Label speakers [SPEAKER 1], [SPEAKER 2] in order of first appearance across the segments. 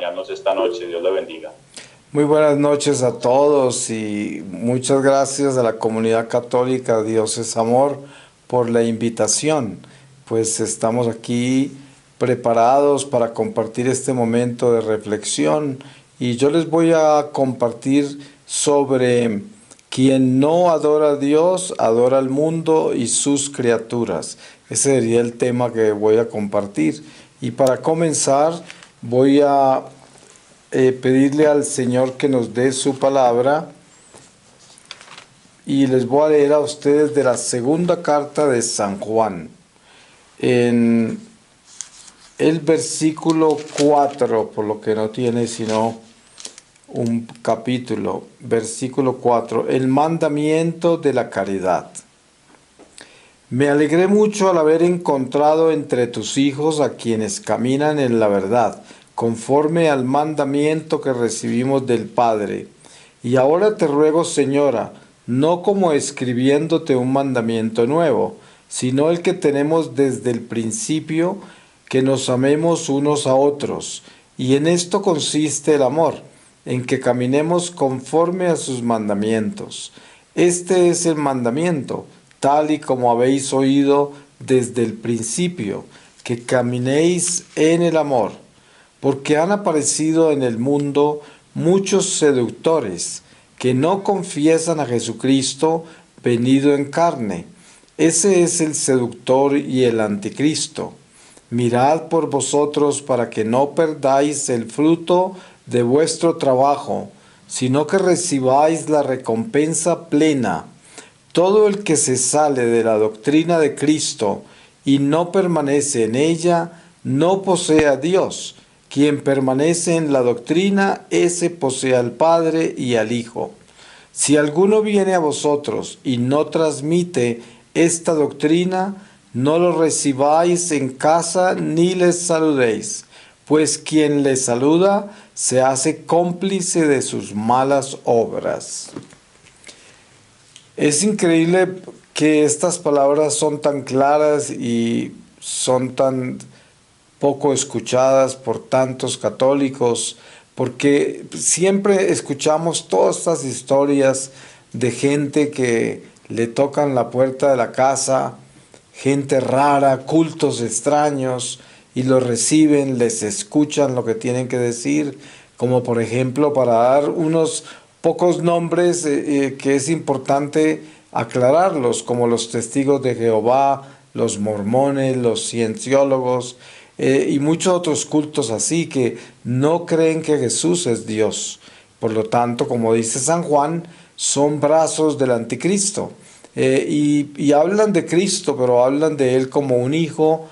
[SPEAKER 1] acompañarnos esta noche. Dios le bendiga.
[SPEAKER 2] Muy buenas noches a todos y muchas gracias a la comunidad católica Dios es Amor por la invitación. Pues estamos aquí preparados para compartir este momento de reflexión y yo les voy a compartir sobre quien no adora a Dios, adora al mundo y sus criaturas. Ese sería el tema que voy a compartir. Y para comenzar voy a pedirle al Señor que nos dé su palabra y les voy a leer a ustedes de la segunda carta de San Juan. En el versículo 4, por lo que no tiene sino un capítulo, versículo 4, el mandamiento de la caridad. Me alegré mucho al haber encontrado entre tus hijos a quienes caminan en la verdad, conforme al mandamiento que recibimos del Padre. Y ahora te ruego, Señora, no como escribiéndote un mandamiento nuevo, sino el que tenemos desde el principio, que nos amemos unos a otros. Y en esto consiste el amor, en que caminemos conforme a sus mandamientos. Este es el mandamiento, tal y como habéis oído desde el principio, que caminéis en el amor, porque han aparecido en el mundo muchos seductores que no confiesan a Jesucristo venido en carne. Ese es el seductor y el anticristo. Mirad por vosotros para que no perdáis el fruto de vuestro trabajo, sino que recibáis la recompensa plena. Todo el que se sale de la doctrina de Cristo y no permanece en ella, no posee a Dios. Quien permanece en la doctrina, ese posee al Padre y al Hijo. Si alguno viene a vosotros y no transmite esta doctrina, no lo recibáis en casa ni les saludéis, pues quien les saluda se hace cómplice de sus malas obras. Es increíble que estas palabras son tan claras y son tan poco escuchadas por tantos católicos, porque siempre escuchamos todas estas historias de gente que le tocan la puerta de la casa, gente rara, cultos extraños, y los reciben, les escuchan lo que tienen que decir, como por ejemplo, para dar unos pocos nombres que es importante aclararlos, como los testigos de Jehová, los mormones, los cienciólogos y muchos otros cultos así que no creen que Jesús es Dios. Por lo tanto, como dice San Juan, son brazos del anticristo. Y hablan de Cristo, pero hablan de Él como un hijo,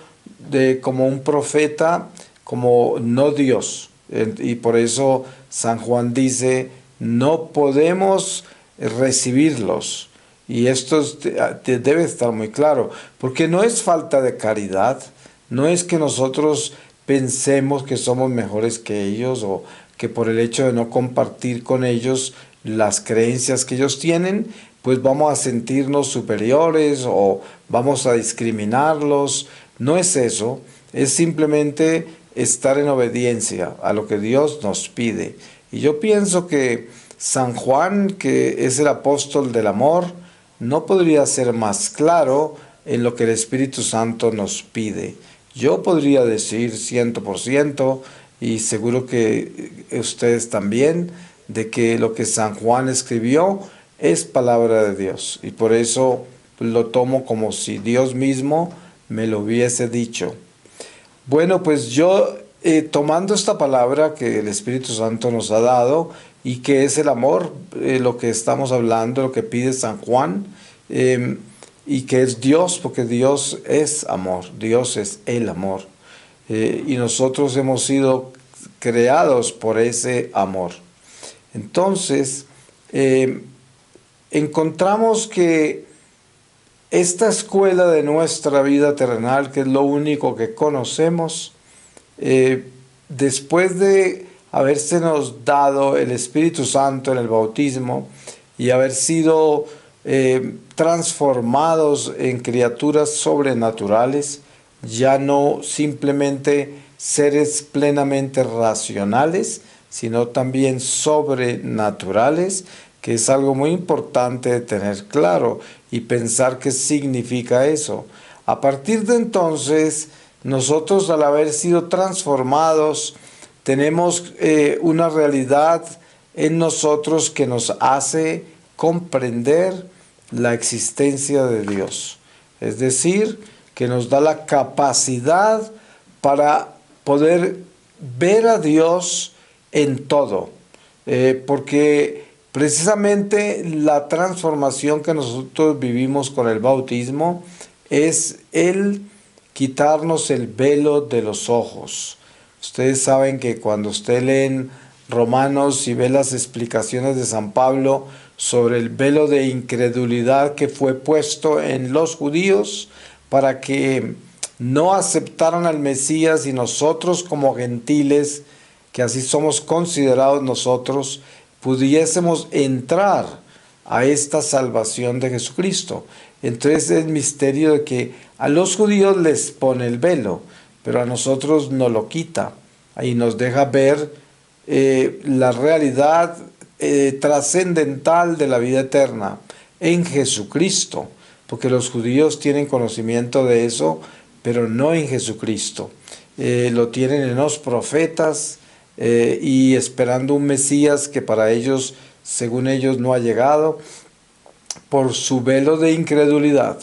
[SPEAKER 2] como un profeta, como no Dios. Y por eso San Juan dice, no podemos recibirlos. Y esto debe estar muy claro, porque no es falta de caridad, no es que nosotros pensemos que somos mejores que ellos o que por el hecho de no compartir con ellos las creencias que ellos tienen, pues vamos a sentirnos superiores o vamos a discriminarlos. No es eso, es simplemente estar en obediencia a lo que Dios nos pide. Y yo pienso que San Juan, que es el apóstol del amor, no podría ser más claro en lo que el Espíritu Santo nos pide. Yo podría decir 100% y seguro que ustedes también, de que lo que San Juan escribió es palabra de Dios. Y por eso lo tomo como si Dios mismo me lo hubiese dicho. Bueno, pues yo tomando esta palabra que el Espíritu Santo nos ha dado y que es el amor, lo que estamos hablando, lo que pide San Juan, y que es Dios, porque Dios es amor, Dios es el amor. Y nosotros hemos sido creados por ese amor. Entonces, encontramos que esta escuela de nuestra vida terrenal, que es lo único que conocemos, después de habérsenos dado el Espíritu Santo en el bautismo y haber sido transformados en criaturas sobrenaturales, ya no simplemente seres plenamente racionales, sino también sobrenaturales, que es algo muy importante de tener claro y pensar qué significa eso. A partir de entonces, nosotros al haber sido transformados, tenemos una realidad en nosotros que nos hace comprender la existencia de Dios. Es decir, que nos da la capacidad para poder ver a Dios en todo. Porque precisamente la transformación que nosotros vivimos con el bautismo es el quitarnos el velo de los ojos. Ustedes saben que cuando usted leen Romanos y ve las explicaciones de San Pablo sobre el velo de incredulidad que fue puesto en los judíos para que no aceptaran al Mesías, y nosotros como gentiles, que así somos considerados nosotros, pudiésemos entrar a esta salvación de Jesucristo. Entonces es el misterio de que a los judíos les pone el velo, pero a nosotros nos lo quita y nos deja ver la realidad trascendental de la vida eterna en Jesucristo, porque los judíos tienen conocimiento de eso, pero no en Jesucristo. Lo tienen en los profetas y esperando un Mesías que para ellos, según ellos, no ha llegado por su velo de incredulidad.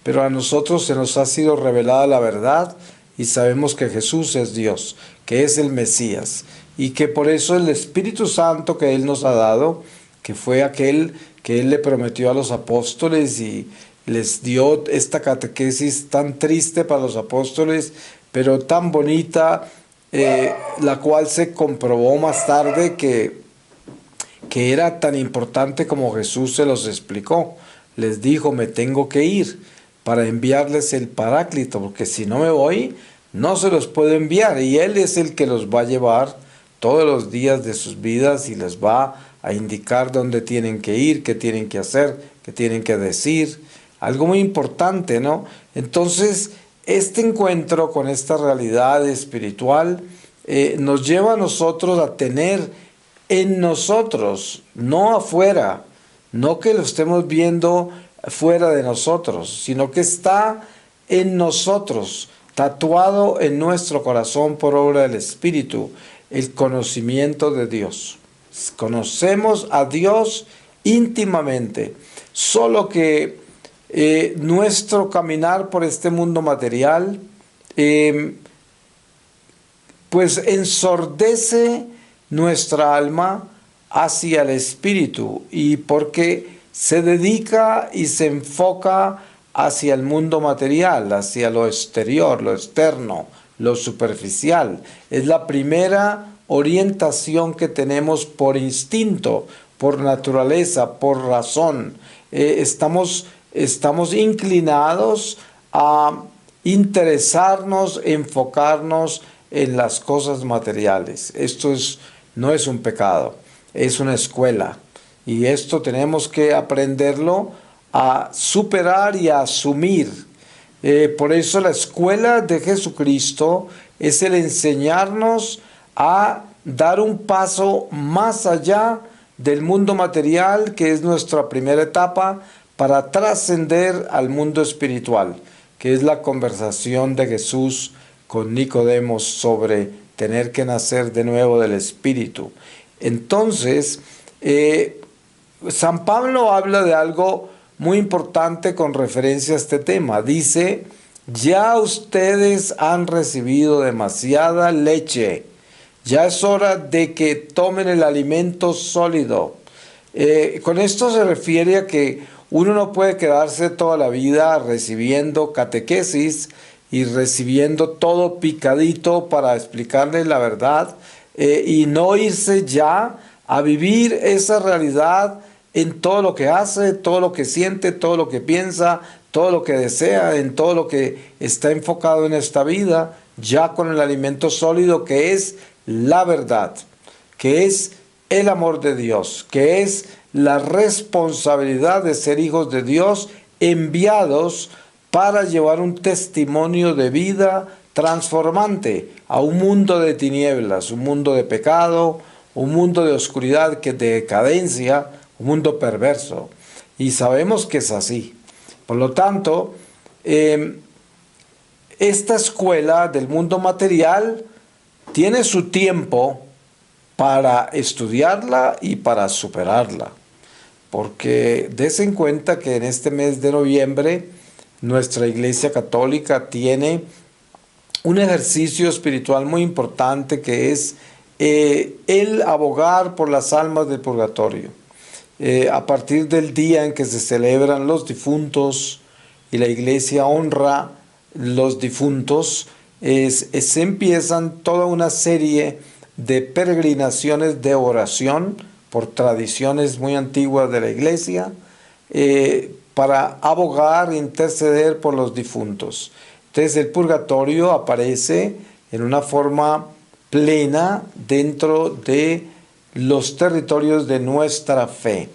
[SPEAKER 2] Pero a nosotros se nos ha sido revelada la verdad y sabemos que Jesús es Dios, que es el Mesías, y que por eso el Espíritu Santo que Él nos ha dado, que fue aquel que Él le prometió a los apóstoles y les dio esta catequesis tan triste para los apóstoles, pero tan bonita, la cual se comprobó más tarde que era tan importante como Jesús se los explicó. Les dijo, me tengo que ir para enviarles el Paráclito, porque si no me voy, no se los puedo enviar, y Él es el que los va a llevar todos los días de sus vidas y les va a indicar dónde tienen que ir, qué tienen que hacer, qué tienen que decir. Algo muy importante, ¿no? Entonces, este encuentro con esta realidad espiritual nos lleva a nosotros a tener en nosotros, no afuera, no que lo estemos viendo fuera de nosotros, sino que está en nosotros, tatuado en nuestro corazón por obra del Espíritu, el conocimiento de Dios. Conocemos a Dios íntimamente, solo que nuestro caminar por este mundo material pues ensordece nuestra alma hacia el Espíritu, y porque se dedica y se enfoca hacia el mundo material, hacia lo exterior, lo externo, lo superficial. Es la primera orientación que tenemos por instinto, por naturaleza, por razón. Estamos inclinados a interesarnos, enfocarnos en las cosas materiales. Esto no es un pecado, es una escuela. Y esto tenemos que aprenderlo a superar y a asumir. Por eso la escuela de Jesucristo es el enseñarnos a dar un paso más allá del mundo material, que es nuestra primera etapa, para trascender al mundo espiritual, que es la conversación de Jesús con Nicodemo sobre tener que nacer de nuevo del Espíritu. Entonces, San Pablo habla de algo muy importante con referencia a este tema. Dice, ya ustedes han recibido demasiada leche, ya es hora de que tomen el alimento sólido. Con esto se refiere a que uno no puede quedarse toda la vida recibiendo catequesis y recibiendo todo picadito para explicarles la verdad, y no irse ya a vivir esa realidad en todo lo que hace, todo lo que siente, todo lo que piensa, todo lo que desea, en todo lo que está enfocado en esta vida, ya con el alimento sólido que es la verdad, que es el amor de Dios, que es la responsabilidad de ser hijos de Dios enviados para llevar un testimonio de vida transformante a un mundo de tinieblas, un mundo de pecado, un mundo de oscuridad, de decadencia, un mundo perverso. Y sabemos que es así. Por lo tanto, esta escuela del mundo material tiene su tiempo para estudiarla y para superarla. Porque des en cuenta que en este mes de noviembre nuestra Iglesia Católica tiene un ejercicio espiritual muy importante que es el abogar por las almas del purgatorio. A partir del día en que se celebran los difuntos y la Iglesia honra los difuntos, se empiezan toda una serie de peregrinaciones de oración por tradiciones muy antiguas de la Iglesia, para abogar e interceder por los difuntos. Entonces el purgatorio aparece en una forma plena dentro de los territorios de nuestra fe.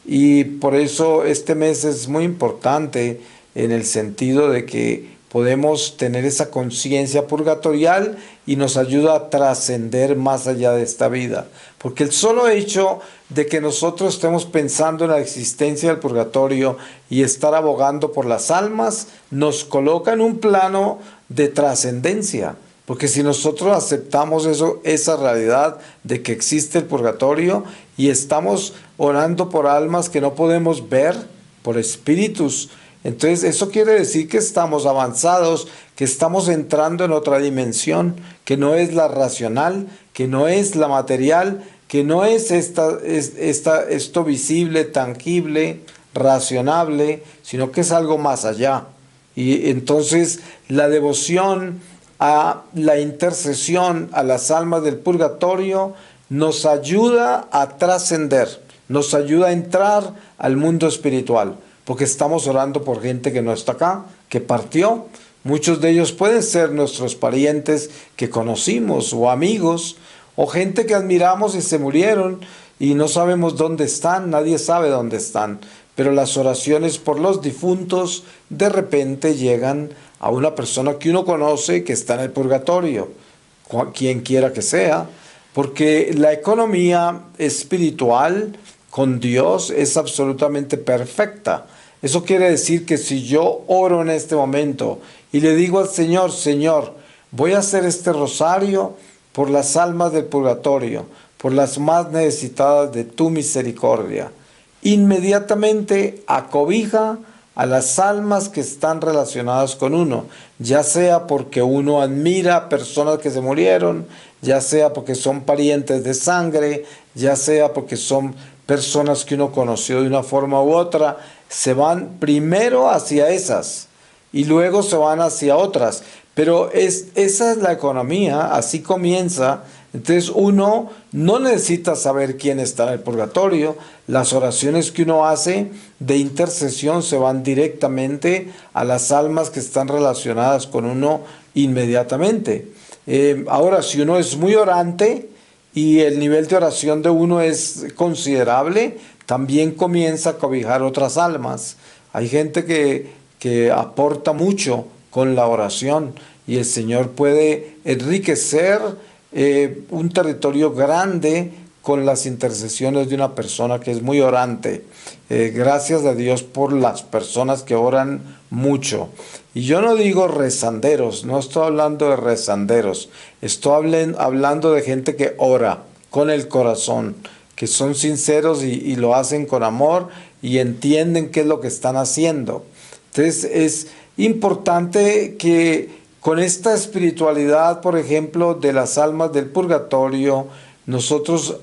[SPEAKER 2] Y por eso este mes es muy importante en el sentido de que podemos tener esa conciencia purgatorial y nos ayuda a trascender más allá de esta vida. Porque el solo hecho de que nosotros estemos pensando en la existencia del purgatorio y estar abogando por las almas, nos coloca en un plano de trascendencia. Porque si nosotros aceptamos esa realidad de que existe el purgatorio y estamos orando por almas que no podemos ver, por espíritus, entonces eso quiere decir que estamos avanzados, que estamos entrando en otra dimensión, que no es la racional, que no es la material, que no es esto visible, tangible, racionable, sino que es algo más allá. Y entonces la devoción a la intercesión a las almas del purgatorio nos ayuda a trascender, nos ayuda a entrar al mundo espiritual, porque estamos orando por gente que no está acá, que partió. Muchos de ellos pueden ser nuestros parientes que conocimos o amigos, o gente que admiramos y se murieron y no sabemos dónde están, nadie sabe dónde están. Pero las oraciones por los difuntos de repente llegan a una persona que uno conoce que está en el purgatorio, quien quiera que sea, porque la economía espiritual con Dios es absolutamente perfecta. Eso quiere decir que si yo oro en este momento y le digo al Señor, Señor, voy a hacer este rosario por las almas del purgatorio, por las más necesitadas de tu misericordia, inmediatamente acobija a las almas que están relacionadas con uno, ya sea porque uno admira a personas que se murieron, ya sea porque son parientes de sangre, ya sea porque son personas que uno conoció de una forma u otra, se van primero hacia esas y luego se van hacia otras. Pero esa es la economía, así comienza. Entonces uno no necesita saber quién está en el purgatorio. Las oraciones que uno hace de intercesión se van directamente a las almas que están relacionadas con uno inmediatamente. Ahora, si uno es muy orante y el nivel de oración de uno es considerable, también comienza a cobijar otras almas. Hay gente que aporta mucho con la oración y el Señor puede enriquecer un territorio grande con las intercesiones de una persona que es muy orante. Gracias a Dios por las personas que oran mucho. Y yo no digo rezanderos, no estoy hablando de rezanderos, estoy hablando de gente que ora con el corazón, que son sinceros y lo hacen con amor y entienden qué es lo que están haciendo. Entonces es importante que con esta espiritualidad, por ejemplo, de las almas del purgatorio, nosotros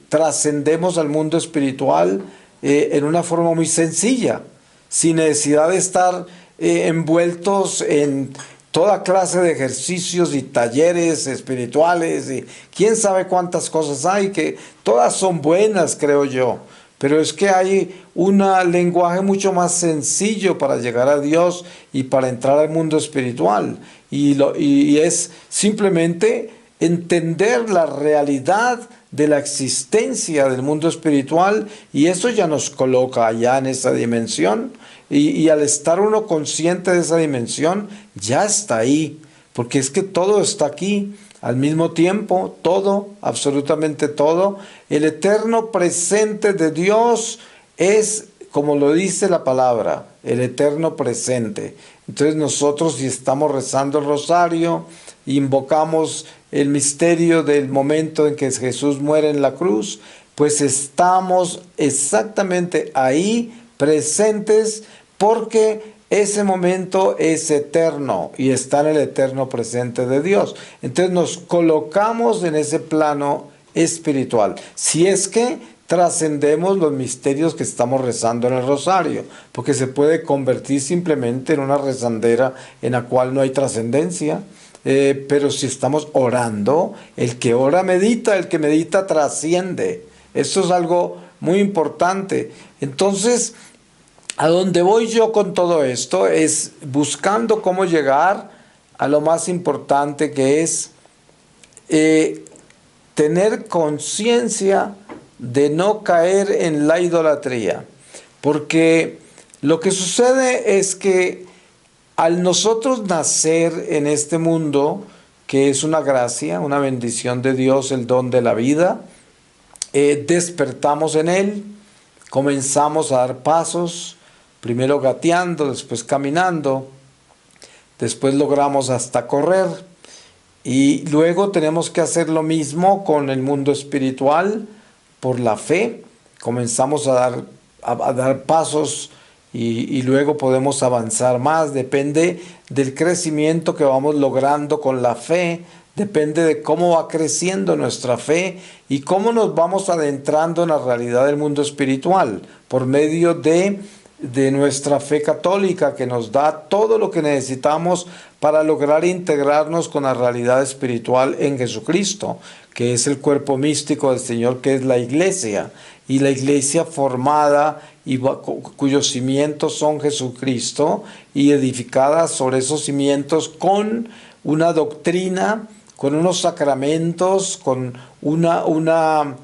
[SPEAKER 2] trascendemos al mundo espiritual en una forma muy sencilla, sin necesidad de estar envueltos en toda clase de ejercicios y talleres espirituales y quién sabe cuántas cosas hay, que todas son buenas, creo yo. Pero es que hay un lenguaje mucho más sencillo para llegar a Dios y para entrar al mundo espiritual. Y es simplemente entender la realidad de la existencia del mundo espiritual, y eso ya nos coloca allá en esa dimensión. Y al estar uno consciente de esa dimensión, ya está ahí. porque es que todo está aquí al mismo tiempo, todo, absolutamente todo. El eterno presente de Dios es, como lo dice la palabra, el eterno presente. Entonces nosotros, si estamos rezando el rosario, invocamos el misterio del momento en que Jesús muere en la cruz, pues estamos exactamente ahí presentes, porque ese momento es eterno y está en el eterno presente de Dios. Entonces nos colocamos en ese plano espiritual. Si es que trascendemos los misterios que estamos rezando en el rosario, porque se puede convertir simplemente en una rezandera en la cual no hay trascendencia. Pero si estamos orando, el que ora medita, el que medita trasciende. Esto es algo muy importante. Entonces, a donde voy yo con todo esto es buscando cómo llegar a lo más importante, que es tener conciencia de no caer en la idolatría. Porque lo que sucede es que al nosotros nacer en este mundo, que es una gracia, una bendición de Dios, el don de la vida, despertamos en él, comenzamos a dar pasos, primero gateando, después caminando, después logramos hasta correr, y luego tenemos que hacer lo mismo con el mundo espiritual. Por la fe comenzamos a dar pasos, y luego podemos avanzar más. Depende del crecimiento que vamos logrando con la fe, depende de cómo va creciendo nuestra fe y cómo nos vamos adentrando en la realidad del mundo espiritual por medio de nuestra fe católica, que nos da todo lo que necesitamos para lograr integrarnos con la realidad espiritual en Jesucristo, que es el cuerpo místico del Señor, que es la iglesia, y la iglesia formada y cuyos cimientos son Jesucristo, y edificada sobre esos cimientos con una doctrina, con unos sacramentos, con una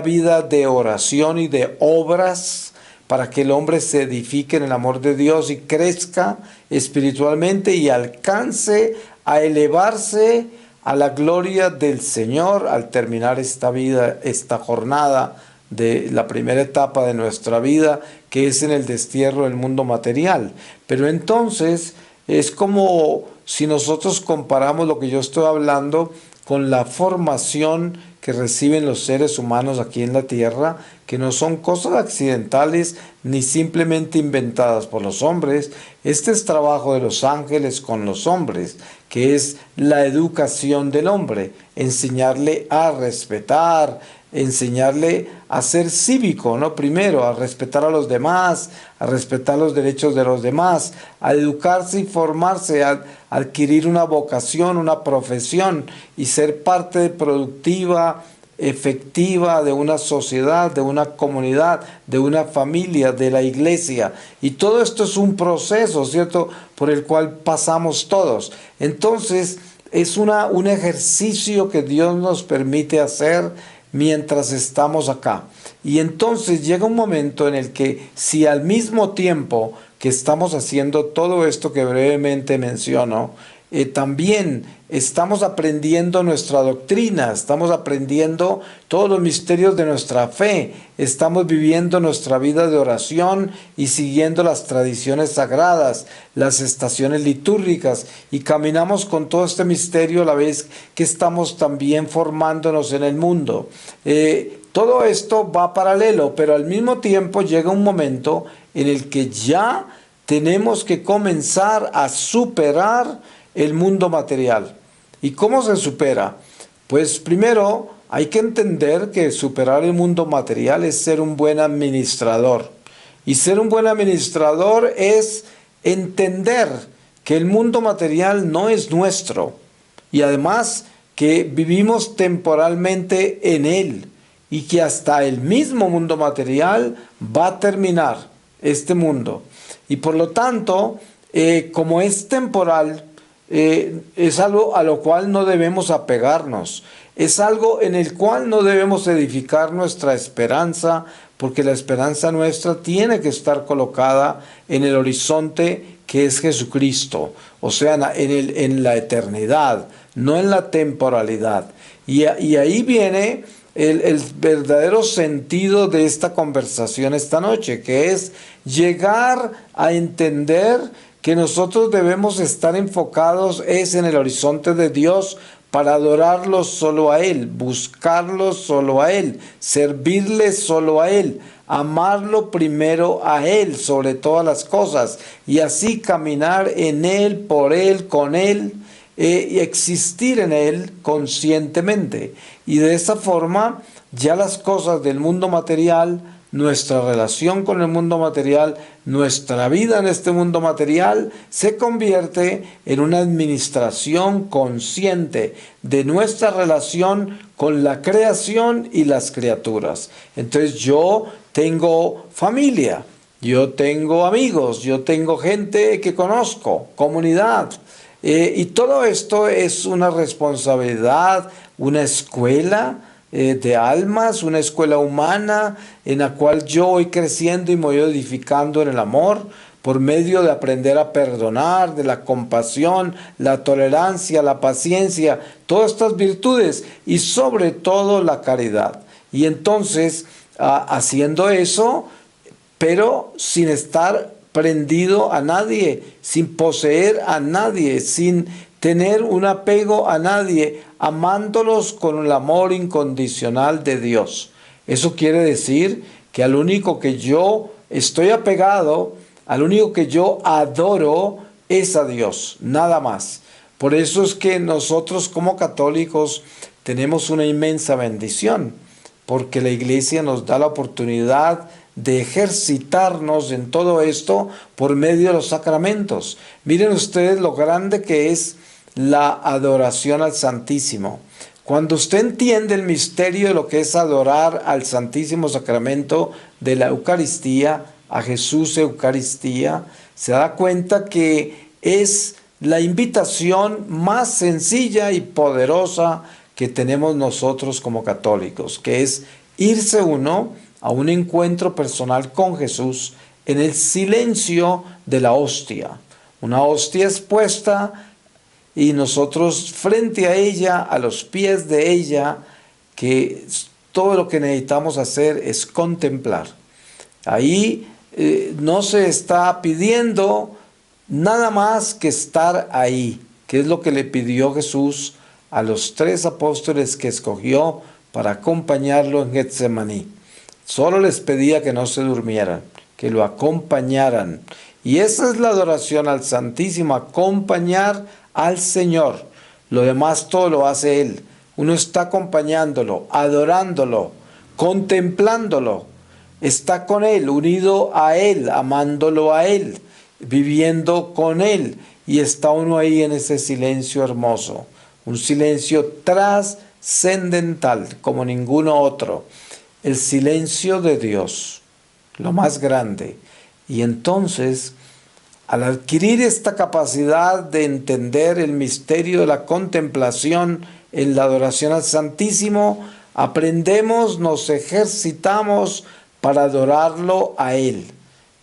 [SPEAKER 2] vida de oración y de obras, para que el hombre se edifique en el amor de Dios y crezca espiritualmente y alcance a elevarse a la gloria del Señor al terminar esta vida, esta jornada de la primera etapa de nuestra vida, que es en el destierro del mundo material. Pero entonces es como si nosotros comparamos lo que yo estoy hablando con la formación que reciben los seres humanos aquí en la tierra, que no son cosas accidentales ni simplemente inventadas por los hombres. Este es trabajo de los ángeles con los hombres, que es la educación del hombre, enseñarle a respetar, enseñarle a ser cívico, ¿no? Primero, a respetar a los demás, a respetar los derechos de los demás, a educarse y formarse, a adquirir una vocación, una profesión y ser parte productiva, efectiva de una sociedad, de una comunidad, de una familia, de la iglesia. Y todo esto es un proceso, ¿cierto?, por el cual pasamos todos. Entonces, es un ejercicio que Dios nos permite hacer mientras estamos acá. Y entonces llega un momento en el que, si al mismo tiempo que estamos haciendo todo esto que brevemente menciono, también estamos aprendiendo nuestra doctrina, estamos aprendiendo todos los misterios de nuestra fe, estamos viviendo nuestra vida de oración y siguiendo las tradiciones sagradas, las estaciones litúrgicas, y caminamos con todo este misterio a la vez que estamos también formándonos en el mundo. Todo esto va paralelo, pero al mismo tiempo llega un momento en el que ya tenemos que comenzar a superar el mundo material. ¿Y cómo se supera? Pues primero hay que entender que superar el mundo material es ser un buen administrador. Y ser un buen administrador es entender que el mundo material no es nuestro, y además que vivimos temporalmente en él, y que hasta el mismo mundo material va a terminar, este mundo. Y por lo tanto, como es temporal, es algo a lo cual no debemos apegarnos, es algo en el cual no debemos edificar nuestra esperanza, porque la esperanza nuestra tiene que estar colocada en el horizonte que es Jesucristo, o sea, en la eternidad, no en la temporalidad. Y ahí viene el verdadero sentido de esta conversación esta noche, que es llegar a entender que nosotros debemos estar enfocados es en el horizonte de Dios para adorarlo solo a Él, buscarlo solo a Él, servirle solo a Él, amarlo primero a Él sobre todas las cosas y así caminar en Él, por Él, con Él y existir en Él conscientemente. Y de esa forma ya las cosas del mundo material, nuestra relación con el mundo material, nuestra vida en este mundo material se convierte en una administración consciente de nuestra relación con la creación y las criaturas. Entonces yo tengo familia, yo tengo amigos, yo tengo gente que conozco, comunidad. Y todo esto es una responsabilidad, una escuela de almas, una escuela humana en la cual yo voy creciendo y me voy edificando en el amor por medio de aprender a perdonar, de la compasión, la tolerancia, la paciencia, todas estas virtudes y sobre todo la caridad. Y entonces, haciendo eso, pero sin estar prendido a nadie, sin poseer a nadie, sin tener un apego a nadie, amándolos con el amor incondicional de Dios. Eso quiere decir que al único que yo estoy apegado, al único que yo adoro es a Dios, nada más. Por eso es que nosotros como católicos tenemos una inmensa bendición, porque la Iglesia nos da la oportunidad de ejercitarnos en todo esto por medio de los sacramentos. Miren ustedes lo grande que es la adoración al Santísimo. Cuando usted entiende el misterio de lo que es adorar al Santísimo Sacramento de la Eucaristía, a Jesús Eucaristía, se da cuenta que es la invitación más sencilla y poderosa que tenemos nosotros como católicos, que es irse uno a un encuentro personal con Jesús en el silencio de la hostia. Una hostia expuesta y nosotros frente a ella, a los pies de ella, que todo lo que necesitamos hacer es contemplar. Ahí no se está pidiendo nada más que estar ahí, que es lo que le pidió Jesús a los 3 apóstoles que escogió para acompañarlo en Getsemaní. Solo les pedía que no se durmieran, que lo acompañaran. Y esa es la adoración al Santísimo, acompañar al Señor. Lo demás todo lo hace Él. Uno está acompañándolo, adorándolo, contemplándolo. Está con Él, unido a Él, amándolo a Él, viviendo con Él. Y está uno ahí en ese silencio hermoso. Un silencio trascendental como ninguno otro. El silencio de Dios, lo más grande. Y entonces, al adquirir esta capacidad de entender el misterio de la contemplación en la adoración al Santísimo, aprendemos, nos ejercitamos para adorarlo a Él.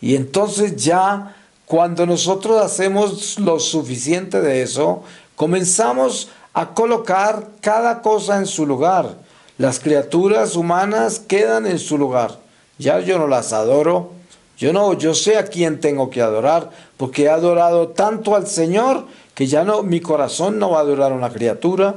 [SPEAKER 2] Y entonces ya, cuando nosotros hacemos lo suficiente de eso, comenzamos a colocar cada cosa en su lugar. Las criaturas humanas quedan en su lugar. Ya yo no las adoro. Yo sé a quién tengo que adorar, porque he adorado tanto al Señor que ya no, mi corazón no va a adorar a una criatura,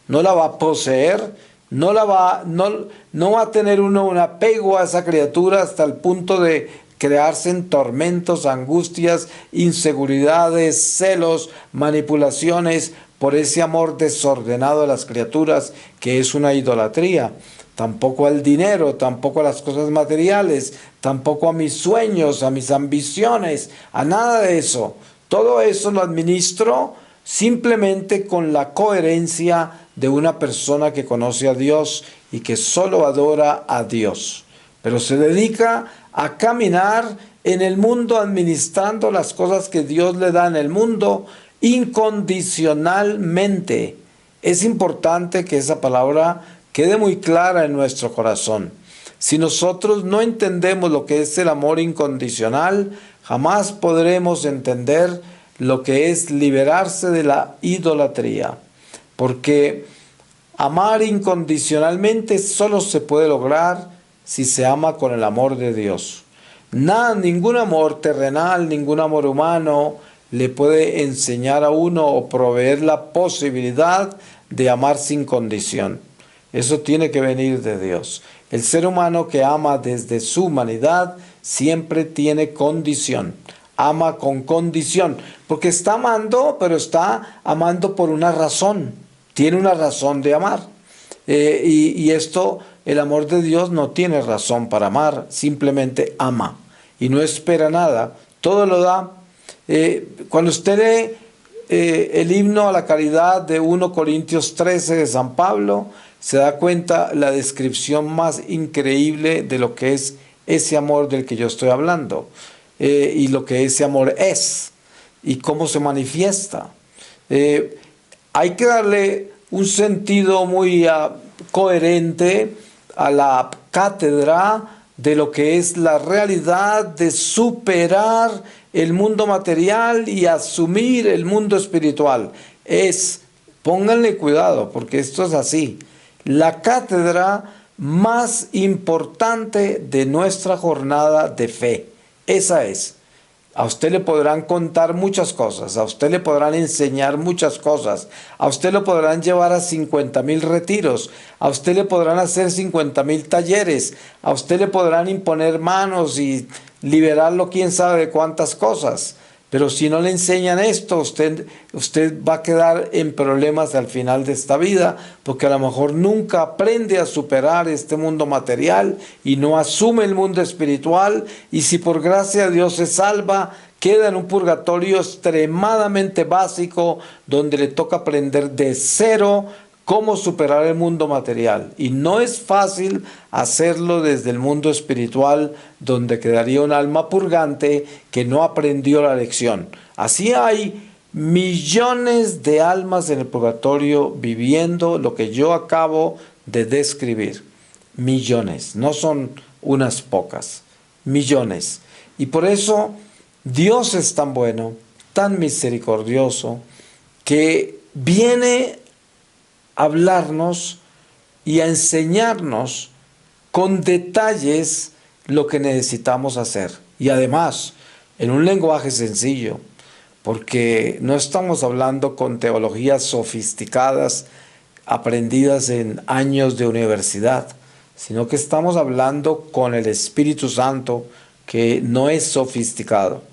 [SPEAKER 2] no la va a poseer, no va a tener uno un apego a esa criatura hasta el punto de crearse en tormentos, angustias, inseguridades, celos, manipulaciones, por ese amor desordenado a las criaturas que es una idolatría. Tampoco al dinero, tampoco a las cosas materiales, tampoco a mis sueños, a mis ambiciones, a nada de eso. Todo eso lo administro simplemente con la coherencia de una persona que conoce a Dios y que solo adora a Dios. Pero se dedica a caminar en el mundo administrando las cosas que Dios le da en el mundo incondicionalmente. Es importante que esa palabra quede muy clara en nuestro corazón. Si nosotros no entendemos lo que es el amor incondicional, Jamás podremos entender lo que es liberarse de la idolatría, porque amar incondicionalmente solo se puede lograr si se ama con el amor de Dios. Nada, ningún amor terrenal, ningún amor humano le puede enseñar a uno o proveer la posibilidad de amar sin condición. Eso tiene que venir de Dios. El ser humano que ama desde su humanidad siempre tiene condición. Ama con condición, porque está amando, pero está amando por una razón. Tiene una razón de amar. Y esto, el amor de Dios no tiene razón para amar, simplemente ama y no espera nada, todo lo da. Cuando usted lee el himno a la caridad de 1 Corintios 13 de San Pablo, se da cuenta la descripción más increíble de lo que es ese amor del que yo estoy hablando, y lo que ese amor es y cómo se manifiesta. Hay que darle un sentido muy coherente a la cátedra de lo que es la realidad de superar el mundo material y asumir el mundo espiritual. Pónganle cuidado, porque esto es así, la cátedra más importante de nuestra jornada de fe. Esa es. A usted le podrán contar muchas cosas, a usted le podrán enseñar muchas cosas, a usted lo podrán llevar a 50,000 retiros, a usted le podrán hacer 50,000 talleres, a usted le podrán imponer manos y liberarlo quién sabe de cuántas cosas. Pero si no le enseñan esto, usted va a quedar en problemas al final de esta vida, porque a lo mejor nunca aprende a superar este mundo material y no asume el mundo espiritual, y si por gracia de Dios se salva, queda en un purgatorio extremadamente básico, donde le toca aprender de cero cómo superar el mundo material. Y no es fácil hacerlo desde el mundo espiritual, donde quedaría un alma purgante que no aprendió la lección. Así hay millones de almas en el purgatorio viviendo lo que yo acabo de describir. Millones, no son unas pocas, millones. Y por eso Dios es tan bueno, tan misericordioso, que viene hablarnos y a enseñarnos con detalles lo que necesitamos hacer. Y además, en un lenguaje sencillo, porque no estamos hablando con teologías sofisticadas, aprendidas en años de universidad, sino que estamos hablando con el Espíritu Santo, que no es sofisticado.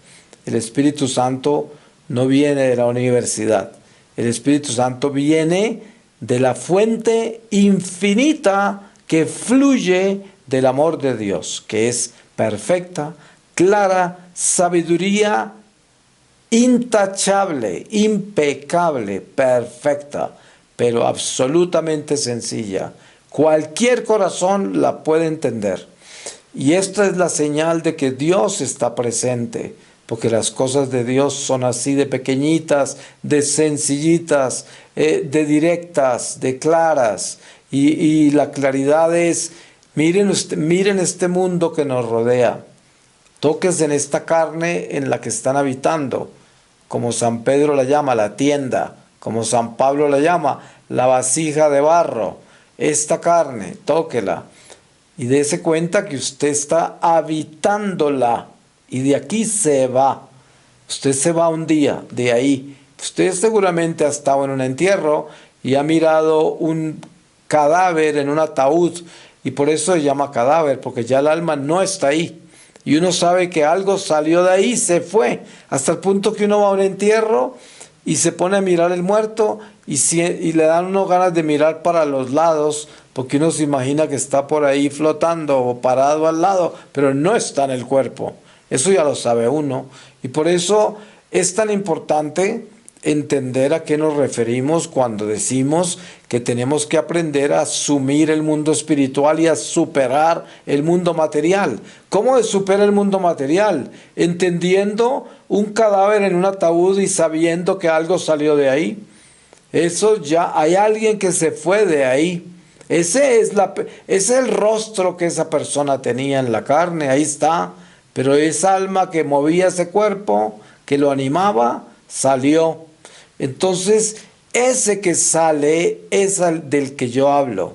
[SPEAKER 2] El Espíritu Santo no viene de la universidad. El Espíritu Santo viene de la fuente infinita que fluye del amor de Dios, que es perfecta, clara, sabiduría intachable, impecable, perfecta, pero absolutamente sencilla. Cualquier corazón la puede entender. Y esta es la señal de que Dios está presente, porque las cosas de Dios son así de pequeñitas, de sencillitas, de directas, de claras. Y la claridad es, miren este mundo que nos rodea. Toques en esta carne en la que están habitando, como San Pedro la llama, la tienda, como San Pablo la llama, la vasija de barro. Esta carne, tóquela y dése cuenta que usted está habitándola. Y de aquí se va. Usted se va un día de ahí. Usted seguramente ha estado en un entierro y ha mirado un cadáver en un ataúd. Y por eso se llama cadáver, porque ya el alma no está ahí. Y uno sabe que algo salió de ahí, se fue. Hasta el punto que uno va a un entierro y se pone a mirar el muerto y le dan uno ganas de mirar para los lados, porque uno se imagina que está por ahí flotando o parado al lado, pero no está en el cuerpo. Eso ya lo sabe uno. Y por eso es tan importante entender a qué nos referimos cuando decimos que tenemos que aprender a asumir el mundo espiritual y a superar el mundo material. ¿Cómo se supera el mundo material? Entendiendo un cadáver en un ataúd y sabiendo que algo salió de ahí. Eso ya hay alguien que se fue de ahí. Ese es el rostro que esa persona tenía en la carne, ahí está. pero esa alma que movía ese cuerpo, que lo animaba, salió. Entonces, ese que sale es el del que yo hablo.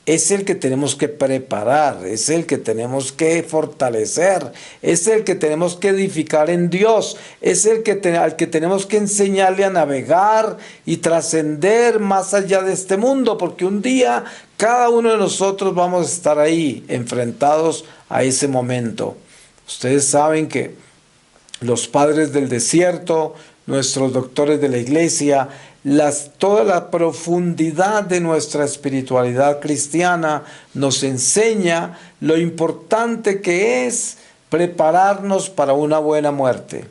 [SPEAKER 2] Es el que tenemos que preparar, es el que tenemos que fortalecer, es el que tenemos que edificar en Dios, es el que al que tenemos que enseñarle a navegar y trascender más allá de este mundo, porque un día cada uno de nosotros vamos a estar ahí, enfrentados a ese momento. Ustedes saben que los padres del desierto, nuestros doctores de la iglesia, toda la profundidad de nuestra espiritualidad cristiana nos enseña lo importante que es prepararnos para una buena muerte.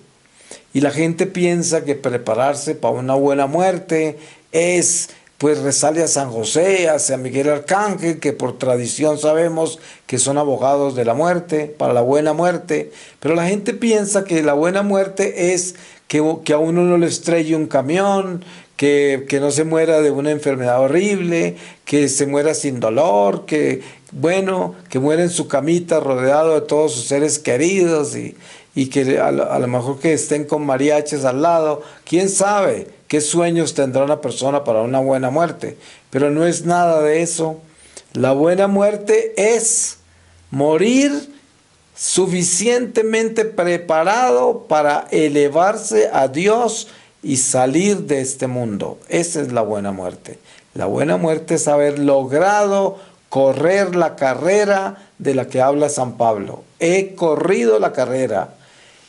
[SPEAKER 2] Y la gente piensa que prepararse para una buena muerte es pues rezarle a San José, a San Miguel Arcángel, que por tradición sabemos que son abogados de la muerte, para la buena muerte. Pero la gente piensa que la buena muerte es que a uno no le estrelle un camión, que no se muera de una enfermedad horrible, que se muera sin dolor, que muera en su camita rodeado de todos sus seres queridos y que a lo mejor que estén con mariachis al lado. ¿Quién sabe qué sueños tendrá una persona para una buena muerte? Pero no es nada de eso. La buena muerte es morir suficientemente preparado para elevarse a Dios y salir de este mundo. Esa es la buena muerte. La buena muerte es haber logrado correr la carrera de la que habla San Pablo. He corrido la carrera.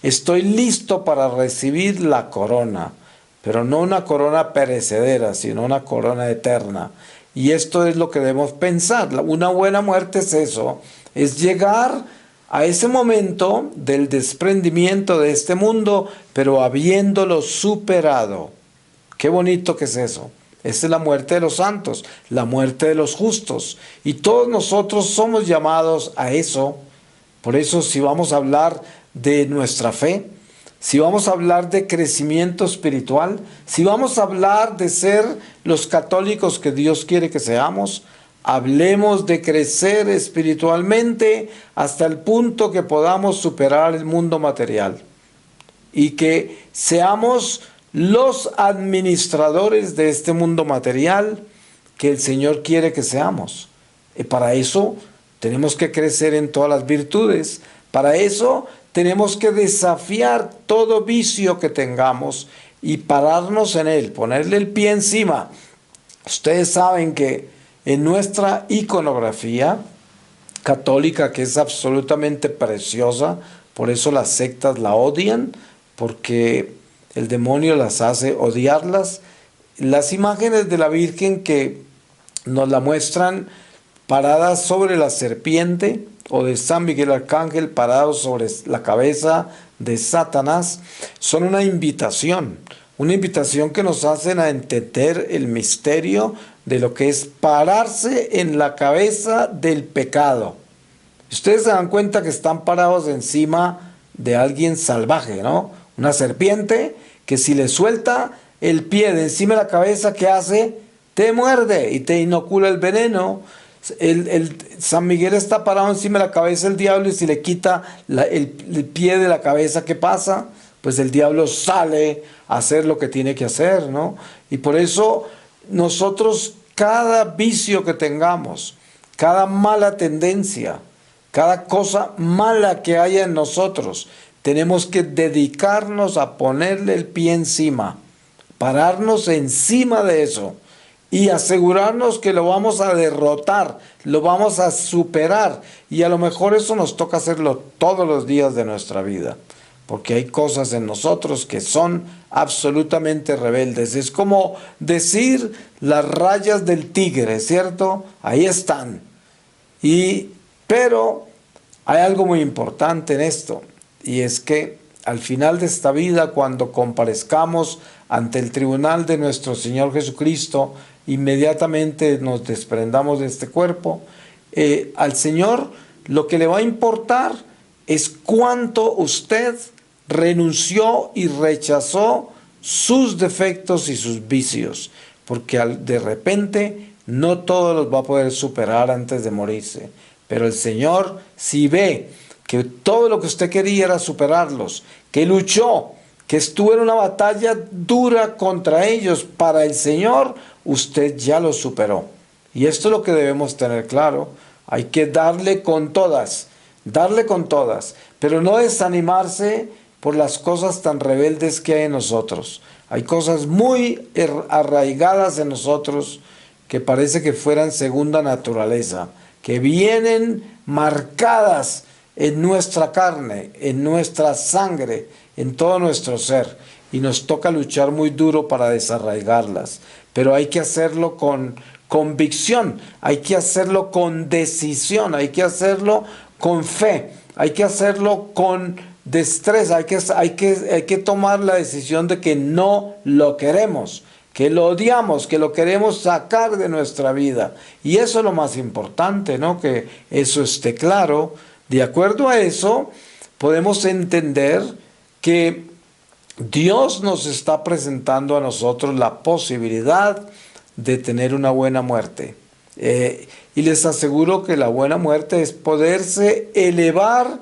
[SPEAKER 2] Estoy listo para recibir la corona, pero no una corona perecedera, sino una corona eterna. Y esto es lo que debemos pensar. Una buena muerte es eso, es llegar a ese momento del desprendimiento de este mundo, pero habiéndolo superado. Qué bonito que es eso. Esa es la muerte de los santos, la muerte de los justos. Y todos nosotros somos llamados a eso. Por eso, si vamos a hablar de nuestra fe, si vamos a hablar de crecimiento espiritual, si vamos a hablar de ser los católicos que Dios quiere que seamos, hablemos de crecer espiritualmente hasta el punto que podamos superar el mundo material y que seamos los administradores de este mundo material que el Señor quiere que seamos. Y para eso tenemos que crecer en todas las virtudes. Para eso tenemos que desafiar todo vicio que tengamos y pararnos en él, ponerle el pie encima. Ustedes saben que en nuestra iconografía católica, que es absolutamente preciosa, por eso las sectas la odian, porque el demonio las hace odiarlas. Las imágenes de la Virgen que nos la muestran paradas sobre la serpiente, o de San Miguel Arcángel parados sobre la cabeza de Satanás, son una invitación que nos hacen a entender el misterio de lo que es pararse en la cabeza del pecado. Ustedes se dan cuenta que están parados encima de alguien salvaje, ¿no? Una serpiente que si le suelta el pie de encima de la cabeza, ¿qué hace? Te muerde y te inocula el veneno. San Miguel está parado encima de la cabeza del diablo y si le quita el pie de la cabeza, ¿qué pasa? Pues el diablo sale a hacer lo que tiene que hacer, ¿no? Y por eso nosotros, cada vicio que tengamos, cada mala tendencia, cada cosa mala que haya en nosotros, tenemos que dedicarnos a ponerle el pie encima, pararnos encima de eso y asegurarnos que lo vamos a derrotar, lo vamos a superar. Y a lo mejor eso nos toca hacerlo todos los días de nuestra vida, porque hay cosas en nosotros que son absolutamente rebeldes. Es como decir las rayas del tigre, ¿cierto? Ahí están. Pero hay algo muy importante en esto, y es que al final de esta vida, cuando comparezcamos ante el tribunal de nuestro Señor Jesucristo, inmediatamente nos desprendamos de este cuerpo, al Señor lo que le va a importar es cuánto usted renunció y rechazó sus defectos y sus vicios, porque de repente no todos los va a poder superar antes de morirse, pero el Señor, si ve que todo lo que usted quería era superarlos, que luchó, que estuvo en una batalla dura contra ellos para el Señor, usted ya los superó. Y esto es lo que debemos tener claro. Hay que darle con todas, pero no desanimarse por las cosas tan rebeldes que hay en nosotros. Hay cosas muy arraigadas en nosotros que parece que fueran segunda naturaleza, que vienen marcadas en nuestra carne, en nuestra sangre, en todo nuestro ser. Y nos toca luchar muy duro para desarraigarlas. Pero hay que hacerlo con convicción, hay que hacerlo con decisión, hay que hacerlo con fe, hay que hacerlo con destreza, hay que tomar la decisión de que no lo queremos, que lo odiamos, que lo queremos sacar de nuestra vida. Y eso es lo más importante, ¿no? Que eso esté claro. De acuerdo a eso, podemos entender que Dios nos está presentando a nosotros la posibilidad de tener una buena muerte. Y les aseguro que la buena muerte es poderse elevar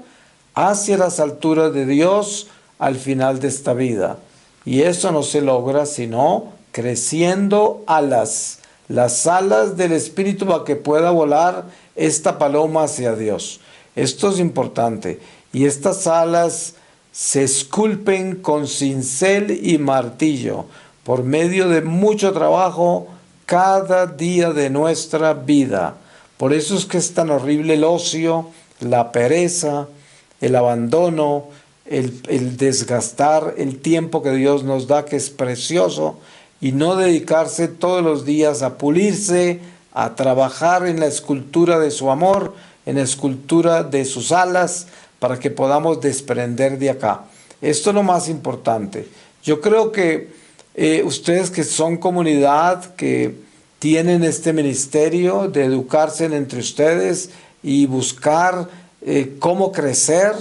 [SPEAKER 2] hacia las alturas de Dios al final de esta vida. Y eso no se logra sino creciendo alas, las alas del Espíritu para que pueda volar esta paloma hacia Dios. Esto es importante. Y estas alas se esculpen con cincel y martillo por medio de mucho trabajo cada día de nuestra vida. Por eso es que es tan horrible el ocio, la pereza, el abandono, el desgastar el tiempo que Dios nos da, que es precioso, y no dedicarse todos los días a pulirse, a trabajar en la escultura de su amor, en la escultura de sus alas, para que podamos desprender de acá. Esto es lo más importante. Yo creo que ustedes que son comunidad, que tienen este ministerio de educarse entre ustedes y buscar cómo crecer,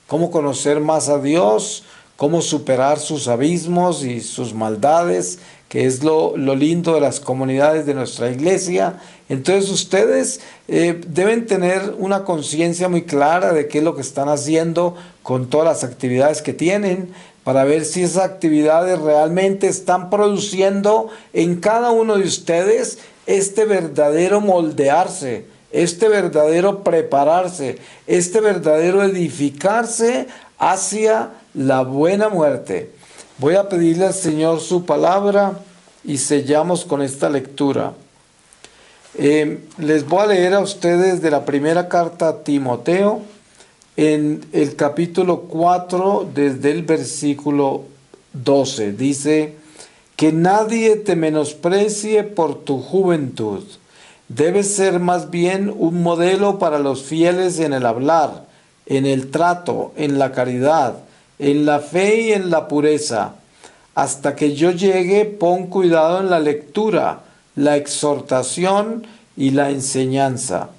[SPEAKER 2] cómo conocer más a Dios, cómo superar sus abismos y sus maldades, que es lo lindo de las comunidades de nuestra iglesia. Entonces ustedes deben tener una conciencia muy clara de qué es lo que están haciendo con todas las actividades que tienen, para ver si esas actividades realmente están produciendo en cada uno de ustedes este verdadero moldearse, este verdadero prepararse, este verdadero edificarse hacia la buena muerte. Voy a pedirle al Señor su palabra y sellamos con esta lectura. Les voy a leer a ustedes de la primera carta a Timoteo, en el capítulo 4, desde el versículo 12. Dice: que nadie te menosprecie por tu juventud. Debes ser más bien un modelo para los fieles en el hablar, en el trato, en la caridad, en la fe y en la pureza. Hasta que yo llegue, pon cuidado en la lectura, la exhortación y la enseñanza.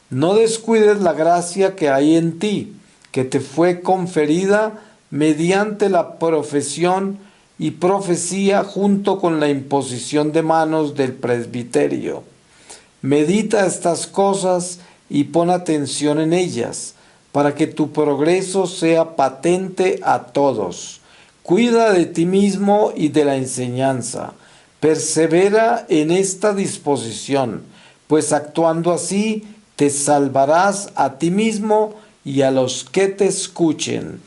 [SPEAKER 2] No descuides la gracia que hay en ti, que te fue conferida mediante la profesión y profecía junto con la imposición de manos del presbiterio. Medita estas cosas y pon atención en ellas, para que tu progreso sea patente a todos. Cuida de ti mismo y de la enseñanza. Persevera en esta disposición, pues actuando así te salvarás a ti mismo y a los que te escuchen.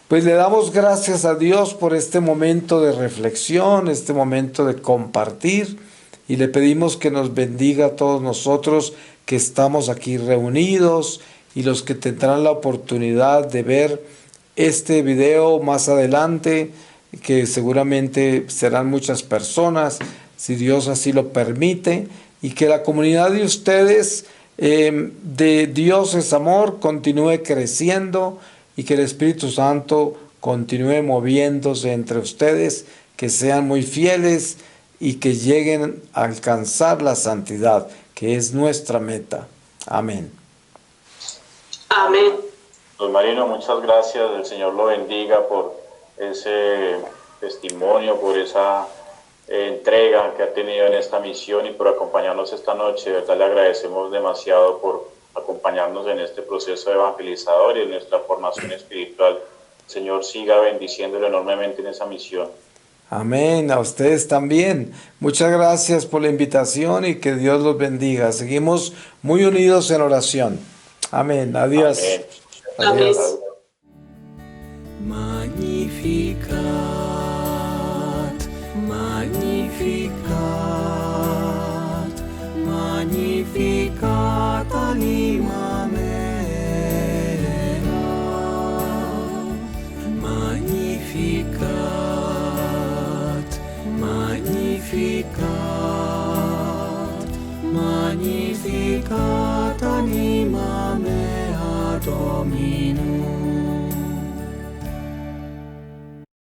[SPEAKER 2] Pues le damos gracias a Dios por este momento de reflexión, este momento de compartir, y le pedimos que nos bendiga a todos nosotros que estamos aquí reunidos y los que tendrán la oportunidad de ver este video más adelante, que seguramente serán muchas personas, si Dios así lo permite, y que la comunidad de ustedes de Dios es amor continúe creciendo y que el Espíritu Santo continúe moviéndose entre ustedes, que sean muy fieles y que lleguen a alcanzar la santidad, que es nuestra meta. Amén.
[SPEAKER 3] Amén.
[SPEAKER 1] Don Marino, muchas gracias. El Señor lo bendiga por ese testimonio, por esa entrega que ha tenido en esta misión y por acompañarnos esta noche. De verdad le agradecemos demasiado acompañarnos en este proceso evangelizador y en nuestra formación espiritual. Señor, siga bendiciéndolo enormemente en esa misión.
[SPEAKER 2] Amén, a ustedes también. Muchas gracias por la invitación y que Dios los bendiga. Seguimos muy unidos en oración. Amén. Adiós.
[SPEAKER 1] Amén.
[SPEAKER 2] Adiós.
[SPEAKER 1] Amén.
[SPEAKER 3] Magnificat, magnificat, magnificat anima mea. Magnificat, magnificat, magnificat anima mea Dominum.